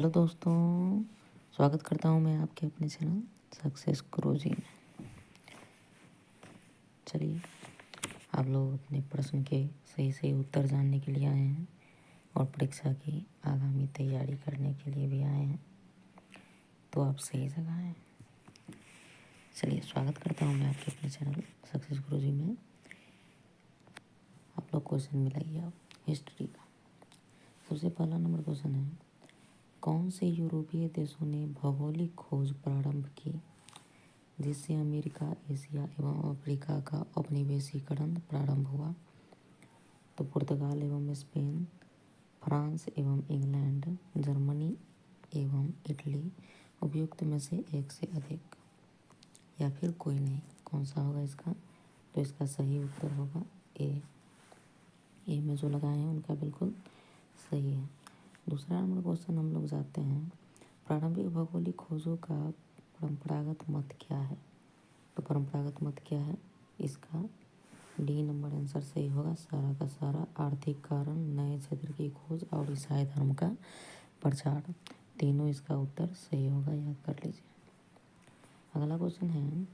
Hello दोस्तों, स्वागत करता हूँ मैं आपके अपने चैनल सक्सेस गुरुजी में। चलिए, आप लोग अपने प्रश्न के सही सही उत्तर जानने के लिए आए हैं और परीक्षा की आगामी तैयारी करने के लिए भी आए हैं, तो आप सही जगह हैं। चलिए, स्वागत करता हूँ मैं आपके अपने चैनल सक्सेस गुरुजी में। आप लोग क्वेश्चन मिलाइए आप हिस्ट्री का। सबसे पहला नंबर क्वेश्चन है, कौन से यूरोपीय देशों ने भौगोलिक खोज प्रारंभ की जिससे अमेरिका, एशिया एवं अफ्रीका का उपनिवेशीकरण प्रारंभ हुआ? तो पुर्तगाल एवं स्पेन, फ्रांस एवं इंग्लैंड, जर्मनी एवं इटली, उपयुक्त में से एक से अधिक या फिर कोई नहीं। कौन सा होगा इसका? तो इसका सही उत्तर होगा ए में जो लगाए हैं उनका बिल्कुल सही है। दूसरा नंबर क्वेश्चन हम लोग जाते हैं, प्रारंभिक भौगोलिक खोजों का परंपरागत मत क्या है? तो परंपरागत मत क्या है? इसका डी नंबर आंसर सही होगा। सारा का सारा आर्थिक कारण, नए क्षेत्र की खोज और ईसाई धर्म का प्रचार, तीनों इसका उत्तर सही होगा, याद कर लीजिए। अगला क्वेश्चन है,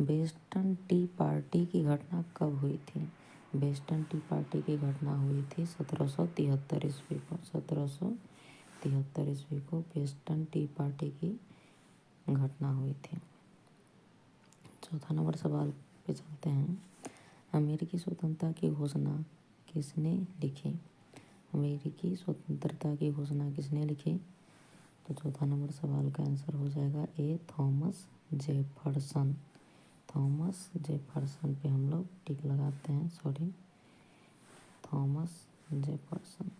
वेस्टर्न टी पार्टी की घटना कब हुई थी? वेस्टर्न टी पार्टी की घटना हुई थी 1773 ईस्वी को। 1773 ईस्वी को वेस्टर्न टी पार्टी की घटना हुई थी। चौथा नंबर सवाल पे चलते हैं, अमेरिकी स्वतंत्रता की घोषणा किसने लिखी? अमेरिकी स्वतंत्रता की घोषणा किसने लिखी? तो चौथा नंबर सवाल का आंसर हो जाएगा ए, थॉमस जेफरसन। थॉमस जेफरसन पे हम लोग टिक लगाते हैं, थॉमस जेफरसन।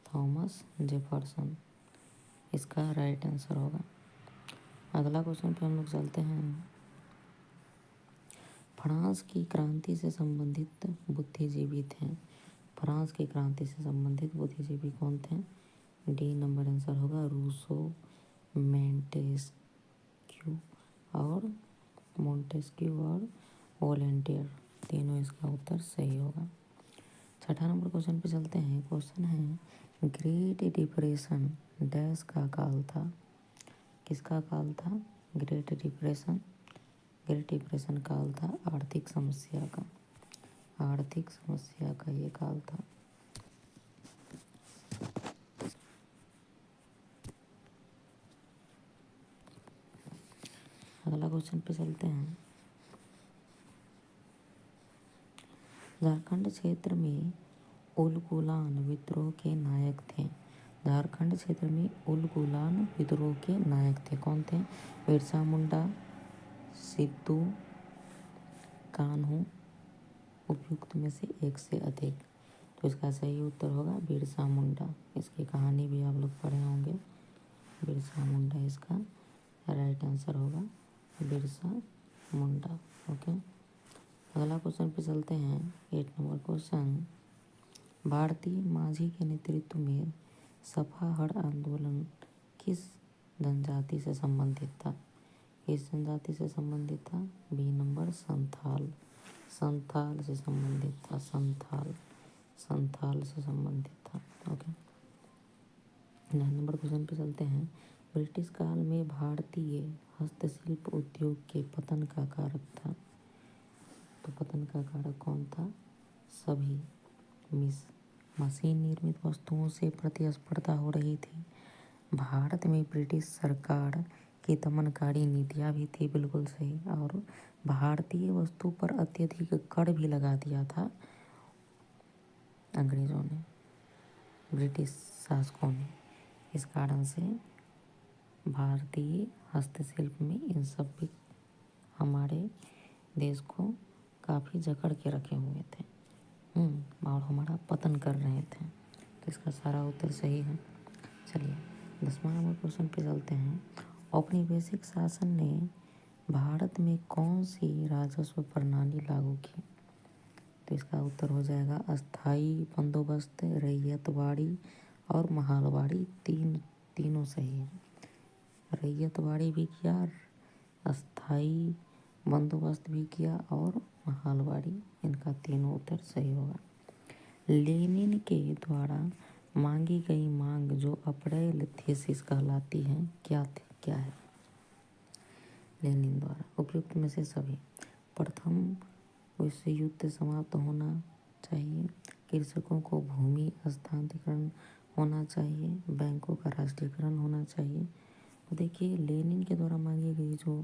थॉमस जेफरसन इसका राइट आंसर होगा। अगला क्वेश्चन पे हम लोग चलते हैं, फ्रांस की क्रांति से संबंधित बुद्धिजीवी थे। फ्रांस की क्रांति से संबंधित बुद्धिजीवी कौन थे? डी नंबर आंसर होगा रूसो, मोंटेस्क्यू और वोलेंटियर, तीनों इसका उत्तर सही होगा। छठा नंबर क्वेश्चन पे चलते हैं। क्वेश्चन है, ग्रेट डिप्रेशन डैश का काल था? किसका काल था? ग्रेट डिप्रेशन काल था आर्थिक समस्या का। आर्थिक समस्या का ये काल था। अगला क्वेश्चन पे चलते हैं, झारखंड क्षेत्र में उलगुलान विद्रोह के नायक थे। झारखंड क्षेत्र में उलगुलान विद्रोह के नायक थे, कौन थे? बिरसा मुंडा, सिद्धू कान्हू, उपयुक्त में से एक से अधिक। तो इसका सही उत्तर होगा बिरसा मुंडा। इसकी कहानी भी आप लोग पढ़े होंगे। बिरसा मुंडा इसका राइट आंसर होगा, बिरसा मुंडा। ओके, अगला क्वेश्चन पे चलते हैं। 8 नंबर क्वेश्चन, भारतीय माझी के नेतृत्व में सफा हड़ आंदोलन किस जनजाति से संबंधित था? किस जनजाति से संबंधित था? बी नंबर संथाल से संबंधित था। संथाल से संबंधित था। ओके, 9 नंबर क्वेश्चन पे चलते हैं, ब्रिटिश काल में भारतीय हस्तशिल्प उद्योग के पतन का कारक था। तो पतन का कारक कौन था? सभी मशीन निर्मित वस्तुओं से प्रतिस्पर्धा हो रही थी। भारत में ब्रिटिश सरकार की दमनकारी नीतियाँ भी थी, बिल्कुल सही। और भारतीय वस्तु पर अत्यधिक कर भी लगा दिया था अंग्रेजों ने, ब्रिटिश शासकों ने। इस कारण से भारतीय हस्तशिल्प में इन सब भी हमारे देश को काफ़ी जकड़ के रखे हुए थे और हमारा पतन कर रहे थे। तो इसका सारा उत्तर सही है। चलिए, 10वां नंबर क्वेश्चन पे चलते हैं, औपनिवेशिक शासन ने भारत में कौन सी राजस्व प्रणाली लागू की? तो इसका उत्तर हो जाएगा अस्थाई बंदोबस्त, रैयतवाड़ी और महालवाड़ी, तीनों सही है। रैयतवाड़ी भी किया, अस्थाई बंदोबस्त भी किया और महालवाड़ी, इनका तीनों उत्तर सही होगा। लेनिन के द्वारा मांगी गई मांग जो अप्रैल थीसिस कहलाती है क्या है? लेनिन द्वारा उपयुक्त में से सभी। प्रथम विश्व युद्ध समाप्त होना चाहिए, कृषकों को भूमि हस्तांतरण होना चाहिए, बैंकों का राष्ट्रीयकरण होना चाहिए। तो देखिए लेनिन के द्वारा मांगी गई जो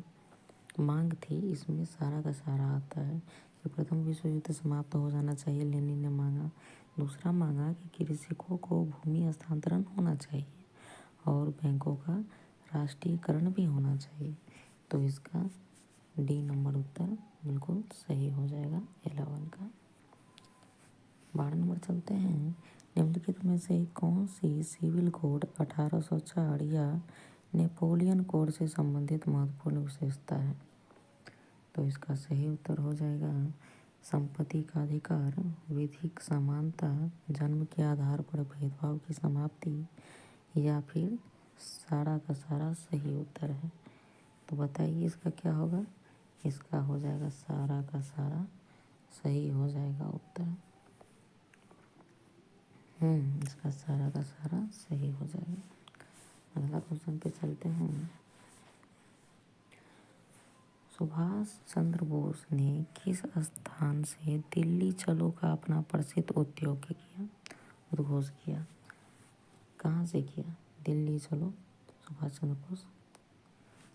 मांग थी इसमें सारा का सारा आता है कि प्रथम विश्व युद्ध समाप्त हो जाना चाहिए, लेनिन ने मांगा। दूसरा मांगा कि कृषकों को भूमि हस्तांतरण होना चाहिए और बैंकों का राष्ट्रीयकरण भी होना चाहिए। तो इसका डी नंबर उत्तर बिल्कुल सही हो जाएगा 11 का। 12 नंबर चलते हैं। निम्नलिखित में से कौन सी सिविल कोड 1804 या नेपोलियन कोड से संबंधित महत्वपूर्ण विशेषता है? तो इसका सही उत्तर हो जाएगा संपत्ति का अधिकार, विधिक समानता, जन्म के आधार पर भेदभाव की समाप्ति, या फिर सारा का सारा सही उत्तर है। तो बताइए इसका क्या होगा? इसका हो जाएगा सारा का सारा सही हो जाएगा उत्तर। इसका सारा का सारा सही हो जाएगा। अगला क्वेश्चन पे चलते हैं। सुभाष चंद्र बोस ने किस स्थान से दिल्ली चलो का अपना प्रसिद्ध उद्घोष किया? कहाँ से किया? दिल्ली चलो सुभाष चंद्र बोस।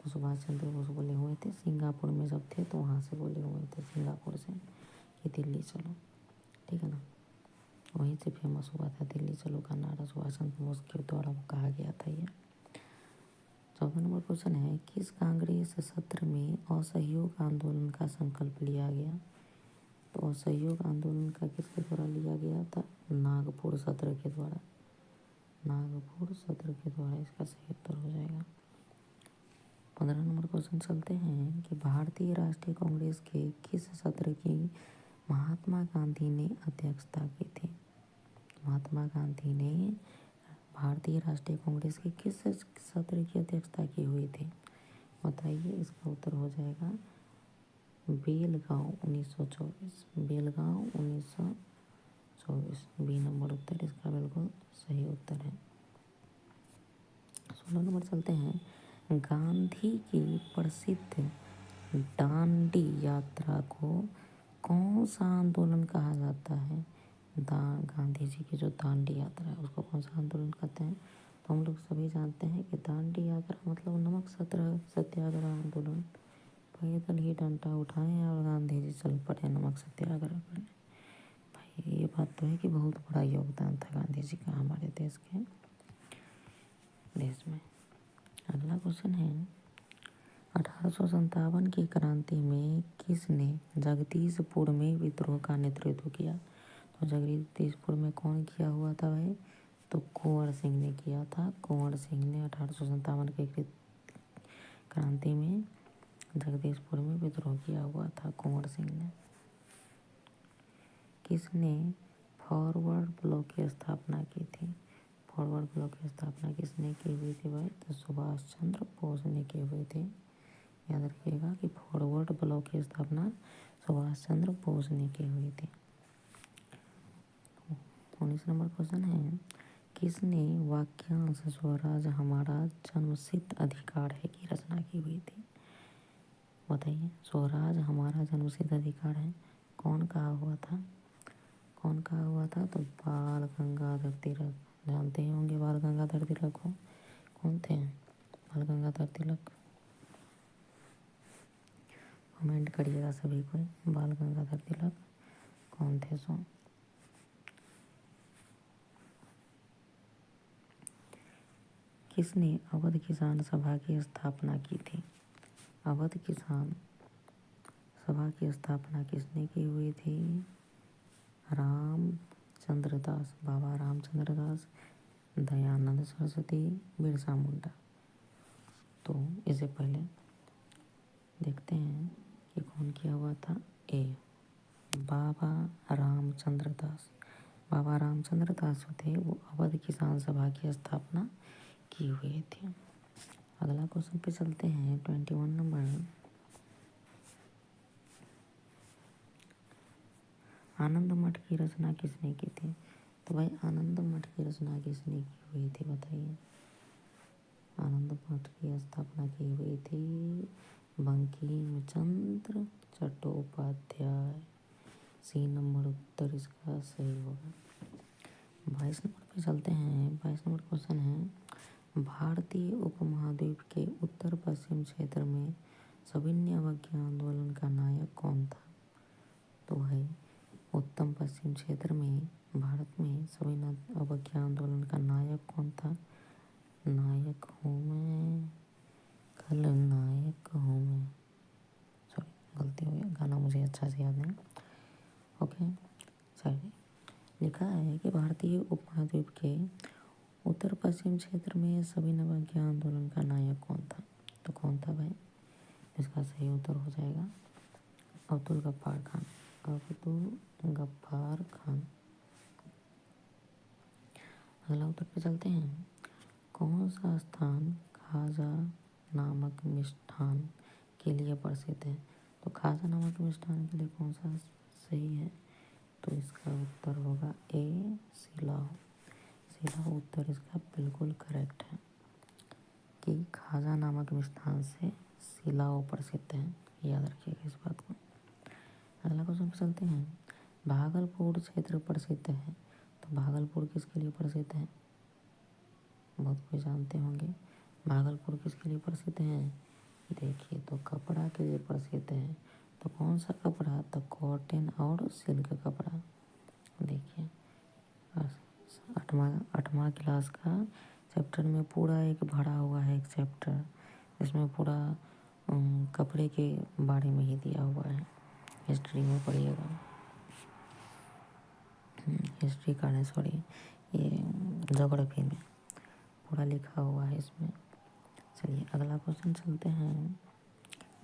तो सुभाष चंद्र बोस बोले हुए थे सिंगापुर में जब थे तो वहाँ से बोले हुए थे सिंगापुर से कि दिल्ली चलो, ठीक है ना। वहीं से फेमस हुआ था दिल्ली चलो का नारा, सुभाष चंद्र बोस के द्वारा कहा गया था ये। 14 नंबर क्वेश्चन है, किस कांग्रेस सत्र में असहयोग आंदोलन का संकल्प लिया गया? तो असहयोग आंदोलन का किसके द्वारा लिया गया था? नागपुर सत्र के द्वारा। नागपुर सत्र के द्वारा इसका सही उत्तर हो जाएगा। 15 नंबर क्वेश्चन चलते हैं कि भारतीय राष्ट्रीय कांग्रेस के किस सत्र की महात्मा गांधी ने अध्यक्षता की थी? महात्मा गांधी ने भारतीय राष्ट्रीय कांग्रेस के किस सत्र की अध्यक्षता की हुई थी? बताइए इसका उत्तर हो जाएगा बेलगांव 1924। बेलगांव 1924 बी नंबर उत्तर इसका बिल्कुल सही उत्तर है। 16 नंबर चलते हैं। गांधी की प्रसिद्ध दांडी यात्रा को कौन सा आंदोलन कहा जाता है? गांधी जी की जो दांडी यात्रा है उसको कौन सा आंदोलन कहते हैं? तो हम लोग सभी जानते हैं कि दांडी यात्रा मतलब नमक सत्याग्रह आंदोलन। पैदल ही डंडा उठाएं और गांधी जी चल पड़े नमक सत्याग्रह करने। भाई ये बात तो है कि बहुत बड़ा योगदान था गांधी जी का हमारे देश में। अगला क्वेश्चन है, 1857 की क्रांति में किसने जगदीशपुर में विद्रोह का नेतृत्व किया? तो जगदीशपुर में कौन किया हुआ था भाई? तो कुंवर सिंह ने किया था। कुंवर सिंह ने 1857 की क्रांति में जगदीशपुर में विद्रोह किया हुआ था कुंवर सिंह ने। किसने फॉरवर्ड ब्लॉक की स्थापना की थी? फॉरवर्ड ब्लॉक की स्थापना किसने की हुई थी भाई? तो सुभाष चंद्र बोस ने की हुई थी। याद रखिएगा कि फॉरवर्ड ब्लॉक की स्थापना सुभाष चंद्र बोस ने की हुई थी। 19 नंबर क्वेश्चन है, किसने वाक्यांश स्वराज हमारा जन्मसिद्ध अधिकार है की रचना की हुई थी? बताइए स्वराज हमारा जन्मसिद्ध अधिकार है कौन कहा हुआ था? तो बाल गंगाधर तिलक। जानते ही होंगे बाल गंगाधर तिलक को। कौन थे बाल गंगाधर तिलक? कमेंट करिएगा सभी कोई, बाल गंगाधर तिलक कौन थे सो। किसने अवध किसान सभा की स्थापना की थी? अवध किसान सभा की स्थापना किसने की हुई थी? रामचंद्र दास, बाबा रामचंद्र दास, दयानंद सरस्वती, बिरसा मुंडा। तो इससे पहले देखते हैं कि कौन किया हुआ था। ए बाबा रामचंद्र दास। बाबा रामचंद्र दास जो थे वो अवध किसान सभा की स्थापना की हुई थी। अगला क्वेश्चन पे चलते हैं 21 नंबर। आनंद मठ की रचना किसने की थी? तो भाई आनंद मठ की रचना किसने की हुई थी बताइए। आनंद मठ की स्थापना की हुई थी बंकिम चंद्र चट्टोपाध्याय। सी नंबर उत्तर इसका सही होगा। 22 नंबर पे चलते हैं। 22 नंबर क्वेश्चन है भारतीय उपमहाद्वीप के उत्तर पश्चिम क्षेत्र में सविनय अवज्ञा आंदोलन का नायक कौन था। तो भाई उत्तर पश्चिम क्षेत्र में भारत में सविनय अवज्ञा आंदोलन का नायक कौन था। नायक हूँ मैं, खल नायक हूँ मैं, सॉरी गलती हो गया, गाना मुझे अच्छा से याद नहीं। Okay sorry. लिखा है कि भारतीय उपमहाद्वीप के उत्तर पश्चिम क्षेत्र में सविनय अवज्ञा आंदोलन का नायक कौन था। तो कौन था भाई, इसका सही उत्तर हो जाएगा अब्दुल गफ्फार खान। अब्दुल गफ्फार खान। अगला उत्तर पे चलते हैं। कौन सा स्थान खाजा नामक मिष्ठान के लिए प्रसिद्ध है। तो खाजा नामक मिष्ठान के लिए कौन सा सही है। तो इसका उत्तर होगा ए सिलाव। सिलाव उत्तर इसका बिल्कुल करेक्ट है कि खाजा नामक मिष्ठान से सिलाव प्रसिद्ध है। याद रखिएगा इस बात को। अगला क्वेश्चन पे चलते हैं। भागलपुर क्षेत्र प्रसिद्ध है। तो भागलपुर किसके लिए प्रसिद्ध है, बहुत कोई जानते होंगे। भागलपुर किसके लिए प्रसिद्ध है, देखिए तो कपड़ा के लिए प्रसिद्ध है। तो कौन सा कपड़ा, तो कॉटन और सिल्क कपड़ा। देखिए आठवां क्लास का चैप्टर में पूरा एक भरा हुआ है एक चैप्टर, इसमें पूरा कपड़े के बारे में ही दिया हुआ है। हिस्ट्री में पढ़िएगा, हिस्ट्री का नहीं सॉरी, ये ज्योग्राफी में पूरा लिखा हुआ है इसमें। चलिए अगला क्वेश्चन चलते हैं।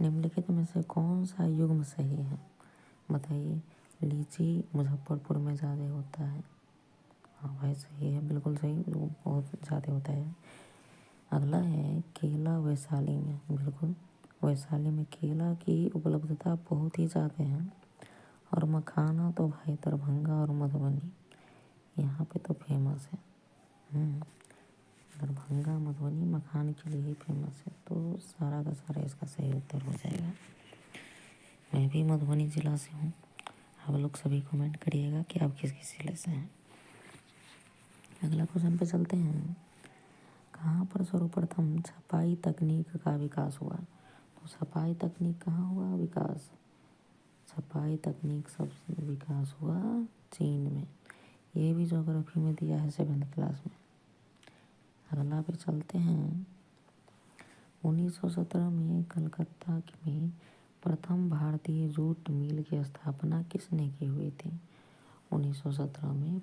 निम्नलिखित में से कौन सा युग्म सही है, बताइए। लीची मुजफ्फरपुर में ज़्यादा होता है। हाँ भाई सही है, बिल्कुल सही, वो बहुत ज़्यादा होता है। अगला है केला वैशाली में, बिल्कुल वैशाली में केला की उपलब्धता बहुत ही ज़्यादा है। और मखाना तो भाई दरभंगा और मधुबनी यहाँ पे तो फेमस है। दरभंगा मधुबनी मखान के लिए ही फेमस है। तो सारा का सारा इसका सही उत्तर हो जाएगा। मैं भी मधुबनी ज़िला से हूँ। आप लोग सभी कमेंट करिएगा कि आप किस किस ज़िले से हैं। अगला क्वेश्चन पे चलते हैं। कहाँ पर सर्वप्रथम छपाई तकनीक का विकास हुआ। तो छपाई तकनीक कहाँ हुआ विकास, छपाई तकनीक सबसे विकास हुआ चीन में। ये भी ज्योग्राफी में दिया है 7th क्लास में। अगला पे चलते हैं। 1917 में कलकत्ता में प्रथम भारतीय जूट मिल की स्थापना किसने की हुई थी। 1917 में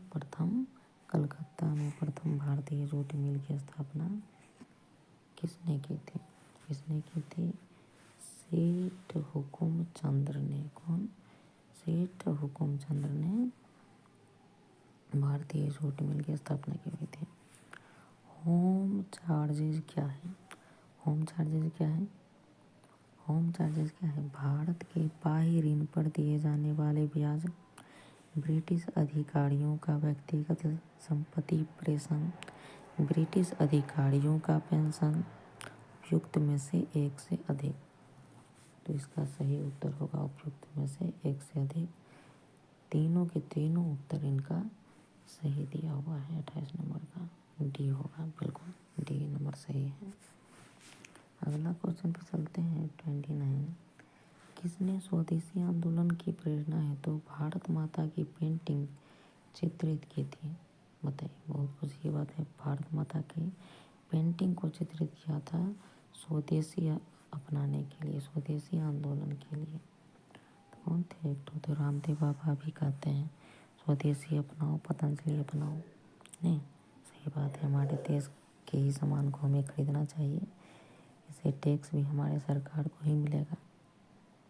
कलकत्ता में प्रथम भारतीय जूट मिल की स्थापना किसने की थी, किसने की थी, सेठ हुकुम चंद्र ने। कौन, सेठ हुकुम चंद्र ने भारतीय जूट मिल की स्थापना की हुई थी। होम चार्जेज क्या है, होम चार्जेज क्या है, होम चार्जेज क्या है, भारत के बाह्य ऋण पर दिए जाने वाले ब्याज, ब्रिटिश अधिकारियों का व्यक्तिगत संपत्ति प्रेषण, ब्रिटिश अधिकारियों का पेंशन, उपयुक्त में से एक से अधिक। तो इसका सही उत्तर होगा उपयुक्त में से एक से अधिक। तीनों के तीनों उत्तर इनका सही दिया हुआ है। 28 नंबर का डी होगा, बिल्कुल डी नंबर सही है। अगला क्वेश्चन पे चलते हैं। 29 किसने स्वदेशी आंदोलन की प्रेरणा है तो भारत माता की पेंटिंग चित्रित की थी, बताइए। बहुत कुछ ये बात है, भारत माता की पेंटिंग को चित्रित किया था स्वदेशी अपनाने के लिए, स्वदेशी आंदोलन के लिए। तो कौन थे, एक तो रामदेव बाबा भी कहते हैं स्वदेशी अपनाओ पतंजलि अपनाओ, नहीं सही बात है। हमारे देश के ही सामान को हमें खरीदना चाहिए, इससे टैक्स भी हमारे सरकार को ही मिलेगा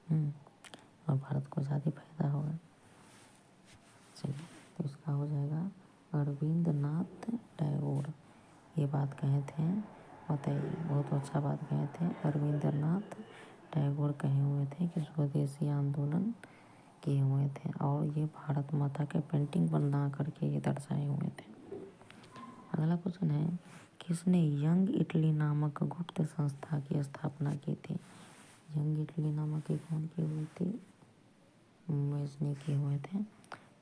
और भारत को ज़्यादा फायदा होगा। चलिए तो इसका हो जाएगा अरविंद नाथ टैगोर, ये बात कहे थे, बताइए। बहुत अच्छा बात कहे थे, अरविंद नाथ टैगोर कहे हुए थे कि स्वदेशी आंदोलन किए हुए थे और ये भारत माता के पेंटिंग बना करके ये दर्शाए हुए थे। अगला क्वेश्चन है, किसने यंग इटली नामक गुप्त संस्था की स्थापना की थी? यंग इटली नामक की कौन की हुई थी? मेजनी किए हुए थे।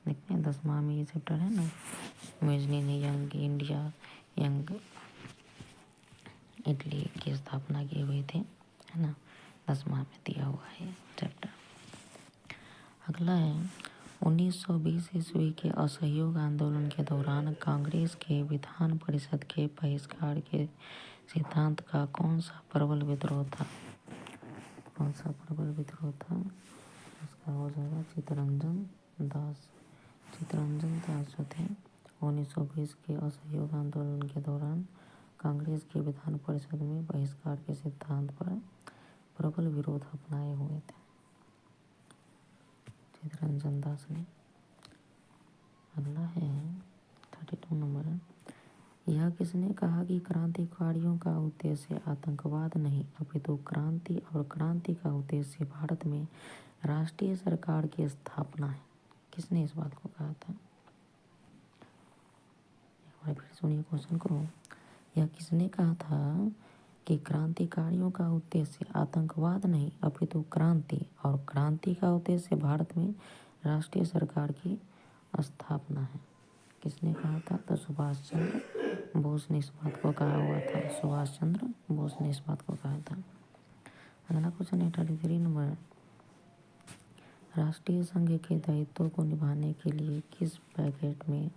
देखते हैं 10वां में ये चैप्टर है ना, मेजनी ने यंग इंडिया यंग इटली की स्थापना की हुई थी, है ना, 10वां में दिया हुआ है चैप्टर। अगला है, 1920 ईस्वी के असहयोग आंदोलन के दौरान कांग्रेस के विधान परिषद के बहिष्कार के सिद्धांत का कौन सा प्रबल विद्रोह था? कौन सा प्रबल विद्रोह था? इसका हो जाएगा चित्तरंजन दास। चित्तरंजन दास जो थे 1920 के असहयोग आंदोलन के दौरान कांग्रेस के विधान परिषद में बहिष्कार के सिद्धांत पर प्रबल विरोध अपनाए हुए थे चित्तरंजन दास ने। अगला है 32 नंबर, यह किसने कहा कि क्रांतिकारियों का उद्देश्य आतंकवाद नहीं अपितु क्रांति और क्रांति का उद्देश्य भारत में राष्ट्रीय सरकार की स्थापना है? किसने इस बात को कहा था? एक बार फिर सुनिए क्वेश्चन को। यह किसने कहा था कि क्रांतिकारियों का उद्देश्य आतंकवाद नहीं अपितु क्रांति और क्रांति का उद्देश्य भारत में राष्ट्रीय सरकार की स्थापना है? किसने कहा था? तो सुभाष चंद्र बोस ने इस बात को कहा हुआ था। सुभाष चंद्र बोस ने इस बात को कहा था। अगला क्वेश्चन है 33 नंबर, राष्ट्रीय संघ के दायित्वों को निभाने के लिए किस पैकेट में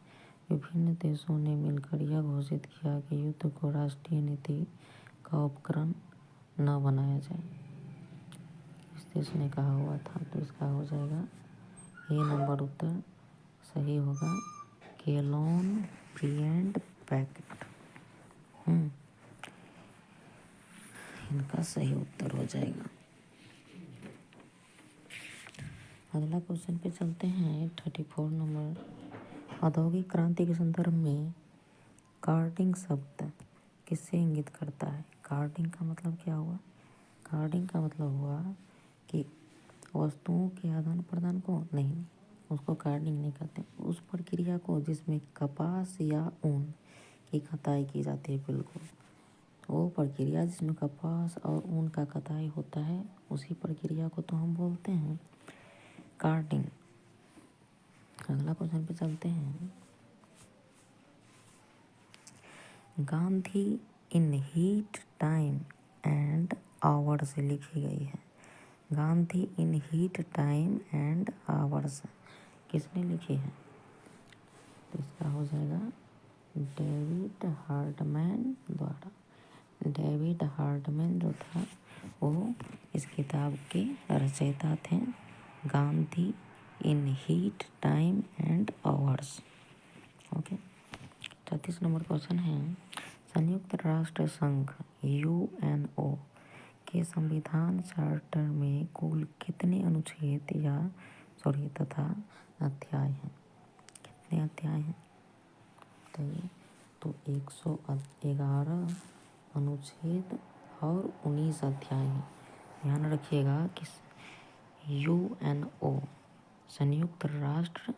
विभिन्न देशों ने मिलकर यह घोषित किया कि युद्ध को राष्ट्रीय नीति का उपकरण न बनाया जाए? इस देश ने कहा हुआ था, तो इसका हो जाएगा ए नंबर उत्तर सही होगा, केलोन प्रिएंट पैकेट। इनका सही उत्तर हो जाएगा। अगला क्वेश्चन पे चलते हैं 34 नंबर, औद्योगिक क्रांति के संदर्भ में कार्डिंग शब्द किससे इंगित करता है? कार्डिंग का मतलब क्या हुआ? कार्डिंग का मतलब हुआ कि वस्तुओं के आदान प्रदान को नहीं, उसको कार्डिंग नहीं कहते। उस प्रक्रिया को जिसमें कपास या ऊन की कताई की जाती है, बिल्कुल वो प्रक्रिया जिसमें कपास और ऊन का कताई होता है, उसी प्रक्रिया को तो हम बोलते हैं कार्डिंग। अगला क्वेश्चन पे चलते हैं, गांधी इन हीट टाइम एंड आवर्स लिखी गई है। गांधी इन हीट टाइम एंड आवर्स किसने लिखी है? तो इसका हो जाएगा डेविड हार्डमैन द्वारा। डेविड हार्डमैन जो था वो इस किताब के रचयिता थे, गांधी इन heat time and hours. Okay. 34 number question है, संयुक्त राष्ट्र संघ यूएनओ के संविधान चार्टर में कुल कितने अनुच्छेद तथा अध्याय हैं? कितने अध्याय हैं? तो 111 अनुच्छेद और 19 अध्याय हैं। ध्यान रखिएगा कि यूएनओ संयुक्त राष्ट्र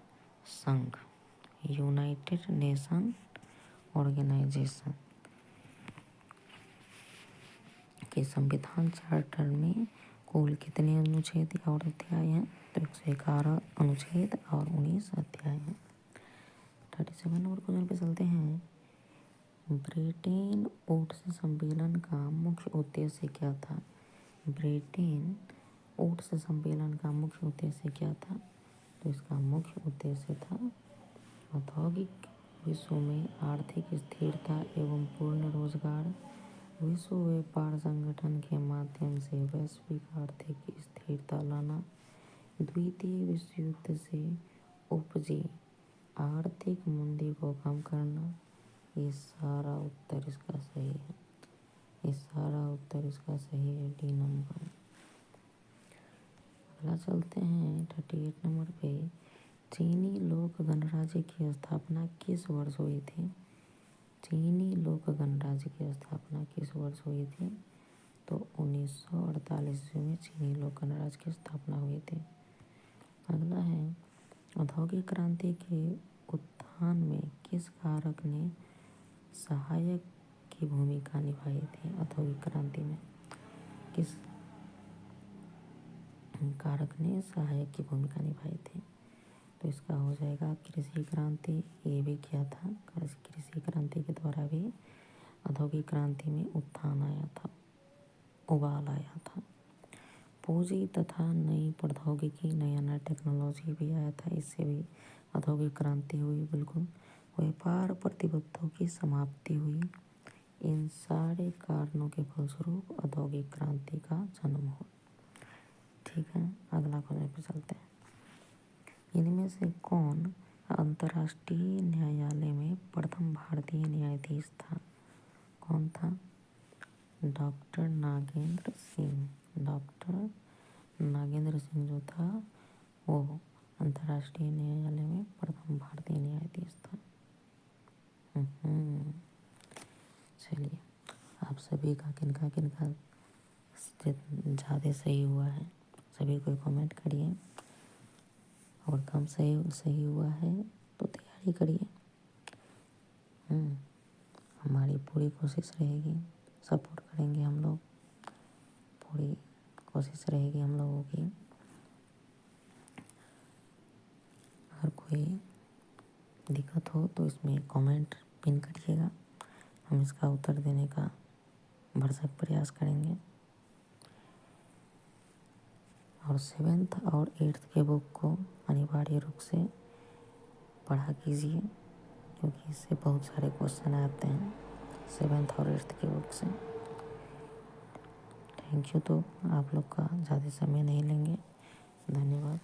संघ, यूनाइटेड नेशन ऑर्गेनाइजेशन के संविधान चार्टर में कुल कितने अनुच्छेद और अध्याय हैं? तो 111 अनुच्छेद और 19 अध्याय हैं। 37 नंबर क्वेश्चन पे चलते हैं, ब्रेटन वुड्स सम्मेलन का मुख्य उद्देश्य क्या था? ब्रेटन वुड्स सम्मेलन का मुख्य उद्देश्य क्या था? तो इसका मुख्य उद्देश्य था औद्योगिक विश्व में आर्थिक स्थिरता एवं पूर्ण रोजगार, विश्व व्यापार संगठन के माध्यम से वैश्विक आर्थिक स्थिरता लाना, द्वितीय विश्व युद्ध से उपजी आर्थिक मंदी को कम करना। ये सारा उत्तर इसका सही है। ये सारा उत्तर इसका सही है, डी नंबर। अगला चलते हैं 38 नंबर पे, चीनी लोक गणराज्य की स्थापना किस वर्ष हुई थी? चीनी लोक गणराज्य की स्थापना किस वर्ष हुई थी? तो 1948 में चीनी लोक गणराज्य की स्थापना हुई थी। अगला है, औद्योगिक क्रांति के उत्थान में किस कारक ने सहायक की भूमिका निभाई थी? औद्योगिक क्रांति में किस कारक ने सहायक की भूमिका निभाई थी? तो इसका हो जाएगा कृषि क्रांति। ये भी किया था, कृषि क्रांति के द्वारा भी औद्योगिक क्रांति में उत्थान आया था, उबाल आया था। पूंजी तथा नई प्रौद्योगिकी, नया नया टेक्नोलॉजी भी आया था, इससे भी औद्योगिक क्रांति हुई। बिल्कुल, व्यापार प्रतिबंधों की समाप्ति हुई। इन सारे कारणों के फलस्वरूप औद्योगिक क्रांति का जन्म हुआ। ठीक है, अगला क्वेश्चन पे चलते हैं। इनमें से कौन अंतर्राष्ट्रीय न्यायालय में प्रथम भारतीय न्यायाधीश था? कौन था? डॉक्टर नागेंद्र सिंह। डॉक्टर नागेंद्र सिंह जो था वो अंतर्राष्ट्रीय न्यायालय में प्रथम भारतीय न्यायाधीश था। चलिए, आप सभी का किनका ज़्यादा सही हुआ है सभी को कमेंट करिए, और कम सही हुआ है तो तैयारी करिए। हमारी पूरी कोशिश रहेगी, सपोर्ट करेंगे हम लोग, पूरी कोशिश रहेगी हम लोगों की। अगर कोई दिक्कत हो तो इसमें कमेंट पिन करिएगा, हम इसका उत्तर देने का भरसक प्रयास करेंगे। और 7th और 8th के बुक को अनिवार्य रूप से पढ़ा कीजिए, क्योंकि इससे बहुत सारे क्वेश्चन आते हैं 7th और 8th के बुक से। Thank you. तो आप लोग का ज़्यादा समय नहीं लेंगे, धन्यवाद।